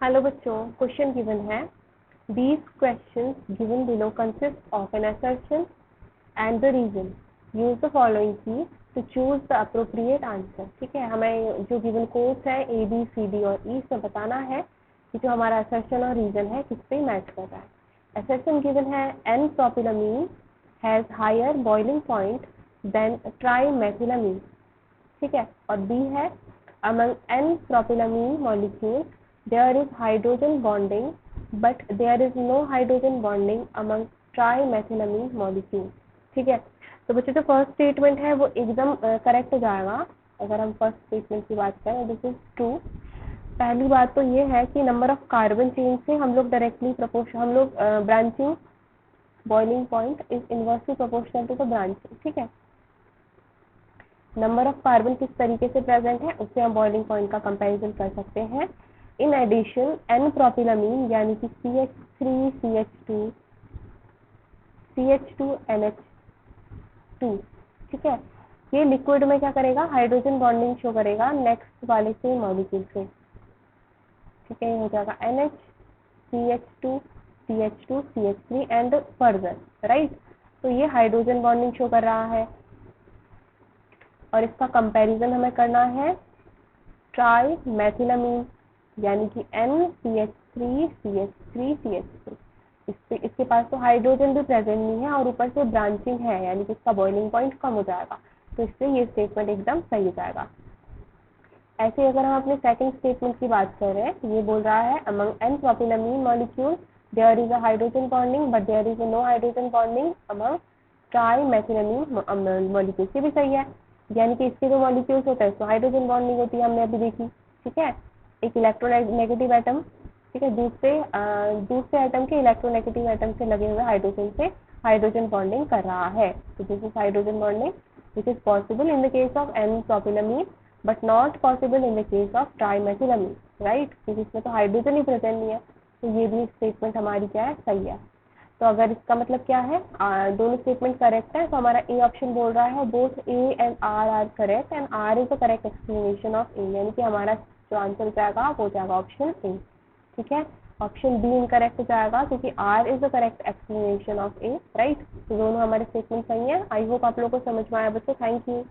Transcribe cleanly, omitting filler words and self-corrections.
Hello बच्चों, question given है। These questions given below consist of an assertion and the reason. Use the following key to choose the appropriate answer. ठीक है, हमें जो given course है A, B, C, D और E से बताना है कि जो हमारा assertion और reason है किस पे मैच कर रहा है। Assertion given है N-propylamine has higher boiling point than trimethylamine. ठीक है, और B है among N-propylamine molecules there is hydrogen bonding but there is no hydrogen bonding among trimethylamine molecule. ठीक है, तो बच्चों जो फर्स्ट स्टेटमेंट है वो एकदम करेक्ट जाएगा। अगर हम फर्स्ट स्टेटमेंट की बात करें, दिस इज ट्रू। पहली बात तो ये है कि नंबर ऑफ कार्बन चेन से हम लोग डायरेक्टली प्रोपोर्शन, हम लोग branching boiling point is inversely proportional to the branching. ठीक है, नंबर ऑफ कार्बन किस तरीके से प्रेजेंट है उससे हम बॉइलिंग पॉइंट का कंपैरिजन कर सकते हैं। इन एडिशन एन प्रोपिलामीन यानी कि CH3CH2NH2, ठीक है, ये लिक्विड में क्या करेगा, हाइड्रोजन बॉन्डिंग शो करेगा नेक्स्ट वाले से मॉलिक्यूल से। ठीक है, ये हो जाएगा NH CH2 CH3 and further, right. तो ये हाइड्रोजन बॉन्डिंग शो कर रहा है और इसका कंपैरिजन हमें करना है ट्राई मैथिलामीन यानी कि NCH3CH3CH2। इसके पास तो हाइड्रोजन भी प्रेजेंट नहीं है और ऊपर से ब्रांचिंग है यानी कि इसका बॉइलिंग पॉइंट कम हो जाएगा, तो इससे ये स्टेटमेंट एकदम सही हो जाएगा। ऐसे अगर हम अपने सेकंड स्टेटमेंट की बात करें, ये बोल रहा है among n propylamine molecule there is a hydrogen bonding but there is no hydrogen bonding among trimethylamine molecule. ये भी सही है, यानी कि इसके जो मॉलिक्यूल्स होते हैं तो हाइड्रोजन बॉन्डिंग होती है, हमने अभी देखी। ठीक है, एक इलेक्ट्रोनेगेटिव एटम, ठीक है, दूसरे एटम के इलेक्ट्रोनेगेटिव एटम से लगे हुए हाइड्रोजन से हाइड्रोजन बॉन्डिंग कर रहा है। तो this is hydrogen bonding which is possible in the case of n propylamine but not possible in the case of trimethylamine, right, क्योंकि इसमें तो हाइड्रोजन ही प्रेजेंट नहीं है। तो ये भी स्टेटमेंट हमारी क्या है, सही है। तो अगर इसका मतलब क्या है, दोनों स्टेटमेंट करेक्ट है, तो हमारा ए ऑप्शन बोल रहा है both A and R are correct and R is the correct explanation of A, यानी कि हमारा जो आंसर जाएगा वो जाएगा ऑप्शन ए। ठीक है, ऑप्शन बी इनकरेक्ट जाएगा क्योंकि R is the correct explanation of A, right. तो दोनों हमारे स्टेटमेंट सही है। आई होप आप लोगों को समझ में आया बच्चों, थैंक यू।